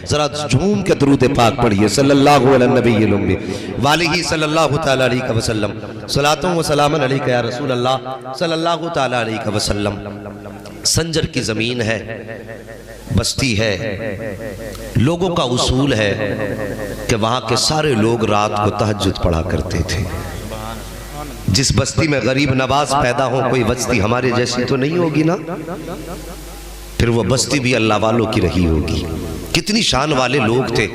ذرا جھوم کے درود پاک پڑھیے صلی اللہ علیہ نبی الامی والہ صلی اللہ تعالیٰ علیہ وسلم صلاۃ و سلام علیکہ یا رسول اللہ صلی اللہ تعالیٰ علیہ وسلم۔ سنجر کی زمین ہے، بستی ہے، لوگوں کا اصول ہے کہ وہاں کے سارے لوگ رات کو تہجد پڑھا کرتے تھے۔ جس بستی میں غریب نواز پیدا ہو کوئی بستی ہمارے جیسی تو نہیں ہوگی نا، پھر وہ بستی بھی اللہ والوں کی رہی ہوگی۔ کتنی شان والے لوگ تھے،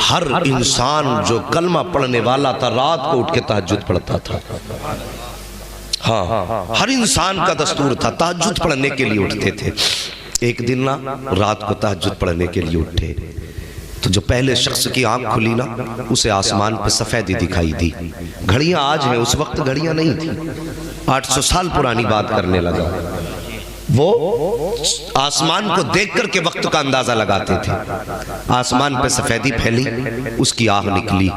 ہر انسان جو کلمہ پڑھنے والا تھا رات کو اٹھ کے تہجد پڑھتا تھا۔ ہاں، ہر انسان کا دستور تھا، تہجد پڑھنے کے لیے اٹھتے تھے۔ ایک دن نا رات کو تہجد پڑھنے کے لیے اٹھے تو جو پہلے شخص کی آنکھ کھلی نا اسے آسمان پہ سفیدی دکھائی دی۔ گھڑیاں آج ہیں، اس وقت گھڑیاں نہیں تھی، 800 سال پرانی بات کرنے لگا۔ وہ آسمان کو دیکھ کر کے وقت کا اندازہ لگاتے تھے۔ آسمان پہ سفیدی پھیلی، اس کی آہ نکلی،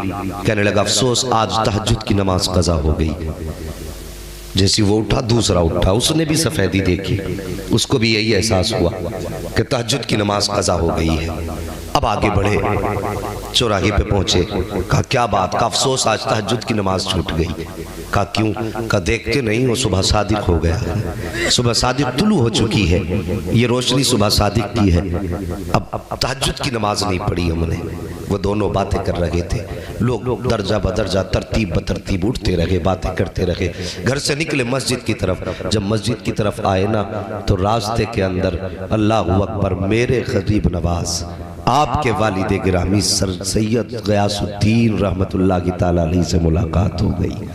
کہنے لگا افسوس آج تہجد کی نماز قضا ہو گئی۔ جیسی وہ اٹھا دوسرا اٹھا، اس نے بھی سفیدی دیکھی، اس کو بھی یہی احساس ہوا کہ تہجد کی نماز قضا ہو گئی ہے۔ اب آگے بڑھے، چوراہے پہ پہنچے، کہا کیا بات، کہا افسوس آج تہجد کی نماز چھوٹ گئی۔ کہا کیوں؟ کہا دیکھتے نہیں ہو صبح صادق ہو گیا، صبح صادق طلوع ہو چکی ہے، یہ روشنی صبح صادق کی ہے، اب تہجد کی نماز نہیں پڑھی ہم نے۔ وہ دونوں باتیں کر رہے تھے، لوگ درجہ بدرجہ ترتیب بترتیب اٹھتے رہے، باتیں کرتے رہے۔ گھر سے نکلے مسجد کی طرف، جب مسجد کی طرف آئے نا تو راستے کے اندر اللہ اکبر میرے غریب نواز آپ کے والد گرامی سر سید غیاث الدین رحمت اللہ تعالیٰ علیہ سے ملاقات ہو گئی۔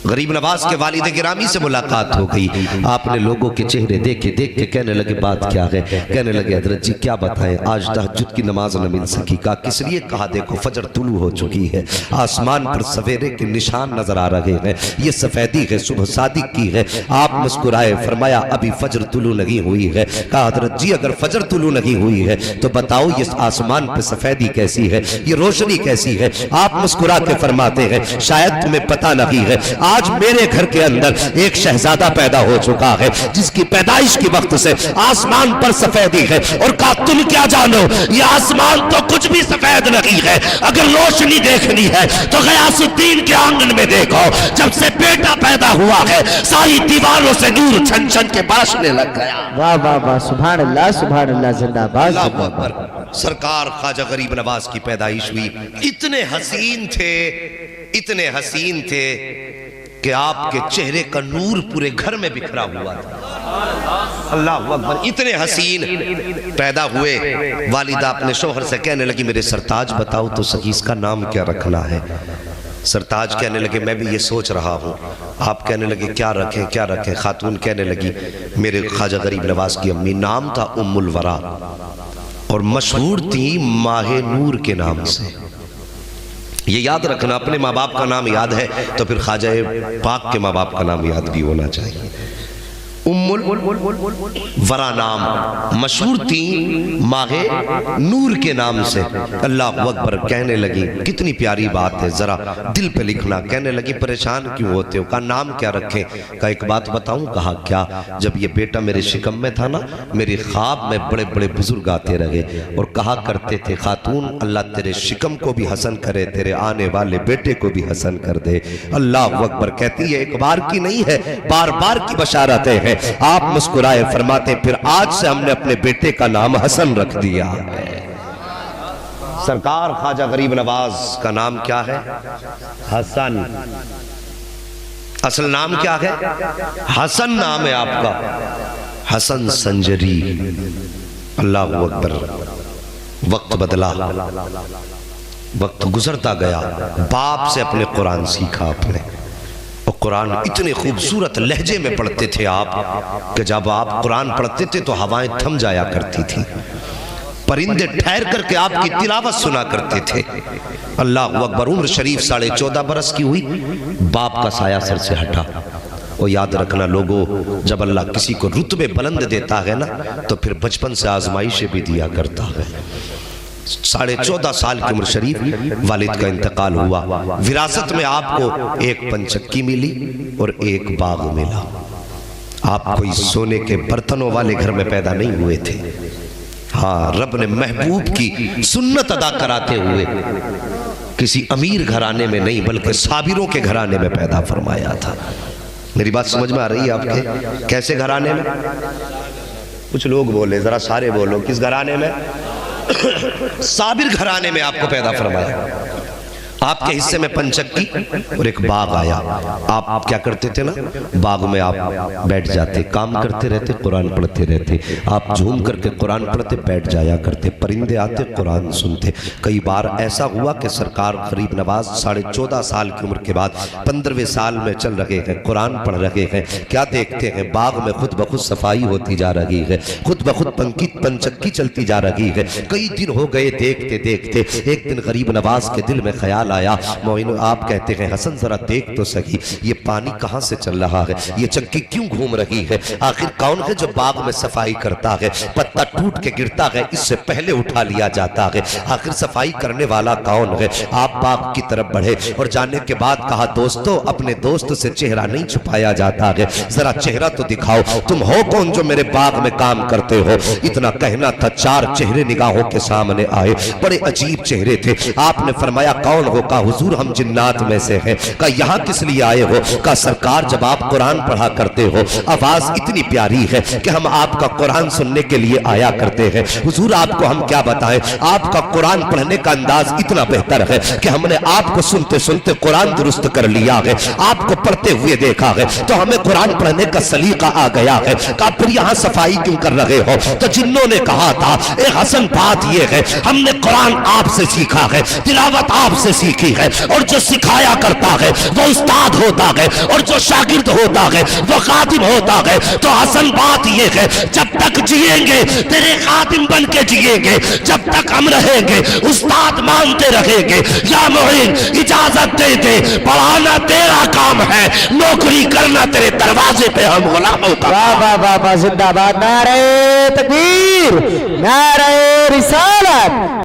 غریب نواز کے والد گرامی سے ملاقات ہو گئی۔ آپ نے لوگوں کے چہرے دیکھے، دیکھ کے کہنے لگے بات کیا ہے؟ کہنے لگے حضرت جی کیا بتائیں، آج تہجد کی نماز نہ مل سکی۔ کہا کس لیے؟ کہا دیکھو فجر طلوع ہو چکی ہے، آسمان پر سویرے کے نشان نظر آ رہے ہیں، یہ سفیدی ہے، صبح صادق کی ہے۔ آپ مسکرائے، فرمایا ابھی فجر طلوع نہیں ہوئی ہے۔ کہا حضرت جی اگر فجر طلوع نہیں ہوئی ہے تو بتاؤ یہ آسمان پہ سفیدی کیسی ہے، یہ روشنی کیسی ہے؟ آپ مسکرا کے فرماتے ہیں شاید تمہیں پتہ نہیں ہے، آج میرے گھر کے اندر ایک شہزادہ پیدا ہو چکا ہے جس کی پیدائش کی وقت سے آسمان پر سفیدی ہے۔ اور کہا تم کیا جانو، یہ آسمان تو کچھ بھی سفید نہیں ہے، اگر روشنی دیکھنی ہے تو غیاث الدین کے آنگن میں دیکھو، جب سے بیٹا پیدا ہوا ہے ساری دیواروں سے نور چھن چھن کے برسنے لگ گیا۔ واہ واہ واہ، سبحان اللہ زندہ باد۔ اللہ اکبر۔ سرکار خواجہ غریب نواز کی پیدائش ہوئی، اتنے حسین تھے، اتنے حسین تھے کہ آپ کے چہرے کا نور پورے گھر میں بکھرا ہوا تھا۔ اللہ اکبر، اتنے حسین پیدا ہوئے۔ والدہ اپنے شوہر سے کہنے لگی میرے سرتاج بتاؤ تو صحیح اس کا نام کیا رکھنا ہے؟ سرتاج کہنے لگے میں بھی یہ سوچ رہا ہوں۔ آپ کہنے لگے کیا رکھیں کیا رکھیں؟ خاتون کہنے لگی میرے خواجہ غریب نواز کی امی نام تھا ام الورا اور مشہور تھی ماہ نور کے نام سے۔ یہ یاد رکھنا، اپنے ماں باپ کا نام یاد ہے تو پھر خواجہ پاک کے ماں باپ کا نام یاد بھی ہونا چاہیے۔ ام الورا نام، مشہور تھی ماہ نور کے نام سے۔ اللہ اکبر، کہنے لگی کتنی پیاری بات ہے، ذرا دل پہ لکھنا۔ کہنے لگی پریشان کیوں ہوتے ہو؟ کہا نام کیا رکھیں؟ کہا ایک بات بتاؤں؟ کہا کیا؟ جب یہ بیٹا میرے شکم میں تھا نا میرے خواب میں بڑے بڑے بزرگ آتے رہے اور کہا کرتے تھے خاتون اللہ تیرے شکم کو بھی حسن کرے، تیرے آنے والے بیٹے کو بھی حسن کر دے۔ اللہ اکبر، کہتی ہے ایک بار کی نہیں ہے، بار بار کی بشارتیں ہیں۔ آپ مسکرائے، فرماتے پھر آج سے ہم نے اپنے بیٹے کا نام حسن رکھ دیا ہے۔ سرکار خواجہ غریب نواز کا نام کیا ہے؟ حسن۔ اصل نام کیا ہے؟ حسن نام ہے آپ کا، حسن سنجری۔ اللہ اکبر، وقت بدلا، وقت گزرتا گیا، باپ سے اپنے قرآن سیکھا آپ نے، اور قرآن اتنے خوبصورت لہجے میں پڑھتے تھے آپ کہ جب آپ قرآن پڑھتے تھے تو ہوائیں تھم جایا کرتی تھی، پرندے ٹھہر کر کے آپ کی تلاوت سنا کرتے تھے۔ اللہ اکبر، عمر شریف 14.5 برس کی ہوئی، باپ کا سایہ سر سے ہٹا۔ اور یاد رکھنا لوگوں، جب اللہ کسی کو رتبے بلند دیتا ہے نا تو پھر بچپن سے آزمائشیں بھی دیا کرتا ہے۔ 14.5 سال کی عمر شریف والد کا انتقال ہوا، وراثت میں آپ کو ایک پنچکی ملی اور ایک باغ ملا۔ آپ کوئی سونے کے برتنوں والے گھر میں پیدا نہیں ہوئے تھے، ہاں رب نے محبوب کی سنت ادا کراتے ہوئے کسی امیر گھرانے میں نہیں بلکہ صابروں کے گھرانے میں پیدا فرمایا تھا۔ میری بات سمجھ میں آ رہی ہے آپ کے؟ کیسے گھرانے میں؟ کچھ لوگ بولے، ذرا سارے بولو، کس گھرانے میں؟ صابر گھرانے میں آپ کو پیدا فرمایا۔ آپ کے حصے میں پنچکی اور ایک باغ آیا۔ آپ کیا کرتے تھے نا؟ باغ میں آپ بیٹھ جاتے، کام کرتے رہتے، قرآن پڑھتے رہتے۔ آپ جھوم کر کے قرآن پڑھتے، بیٹھ جایا کرتے، پرندے آتے، قرآن سنتے۔ کئی بار ایسا ہوا کہ سرکار غریب نواز 14.5 سال کی عمر کے بعد 15ویں سال میں چل رہے ہیں، قرآن پڑھ رہے ہیں، کیا دیکھتے ہیں؟ باغ میں خود بخود صفائی ہوتی جا رہی ہے، خود بخود پنچکی چلتی جا رہی ہے۔ کئی دن ہو گئے دیکھتے دیکھتے، ایک دن غریب نواز کے دل میں خیال آیا، معین آپ کہتے ہیں حسن ذرا دیکھ تو سہی، یہ پانی کہاں سے چل رہا ہے، یہ چکی کیوں گھوم رہی ہے، آخر کون ہے جو باغ میں صفائی کرتا ہے؟ پتا ٹوٹ کے گرتا ہے، اس سے پہلے اٹھا لیا جاتا ہے، آخر صفائی کرنے والا کون ہے؟ آپ باغ کی طرف بڑھے اور جانے کے بعد کہا دوستو اپنے دوست سے چہرہ نہیں چھپایا جاتا ہے، ذرا چہرہ تو دکھاؤ، تم ہو کون جو میرے باغ میں کام کرتے ہو؟ اتنا کہنا تھا، 4 چہرے نگاہوں کے سامنے آئے، بڑے عجیب چہرے تھے۔ آپ نے فرمایا کون ہو؟ کہا حضور ہم جنات میں سے ہیں۔ کہا یہاں کس لیے آئے ہو؟ کہا سرکار جب آپ قرآن پڑھا کرتے ہو آواز اتنی پیاری ہے کہ ہم آپ کا قرآن سننے کے لیے آیا کرتے ہیں۔ حضور آپ کو ہم کیا بتائیں، آپ کا قرآن پڑھنے کا انداز اتنا بہتر ہے کہ ہم نے آپ کو سنتے سنتے قرآن درست کر لیا ہے، آپ کو پڑھتے ہوئے دیکھا ہے تو ہمیں قرآن پڑھنے کا سلیقہ آ گیا ہے۔ کہا پھر یہاں صفائی کیوں کر رہے ہو؟ تو جنوں نے کہا تھا اے حسن بات یہ ہے ہم نے قرآن آپ سے سیکھا ہے، تلاوت آپ سے سیکھی ہے، اور جو سکھایا کرتا ہے وہ استاد ہوتا ہے، اور جو شاگرد ہوتا ہے وہ خادم ہوتا ہے۔ تو حسن بات یہ ہے جب تک جئیں گے تیرے خادم بن کے جئیں گے، جب تک ہم رہیں گے استاد مانتے رہیں گے۔ یا معین اجازت دے دے، پڑھانا تیرا کام ہے، نوکری کرنا تیرے دروازے پہ ہم غلاموں کا۔ واہ واہ واہ واہ، زندہ باد، نعرہ تکبیر، نعرہ رسالت۔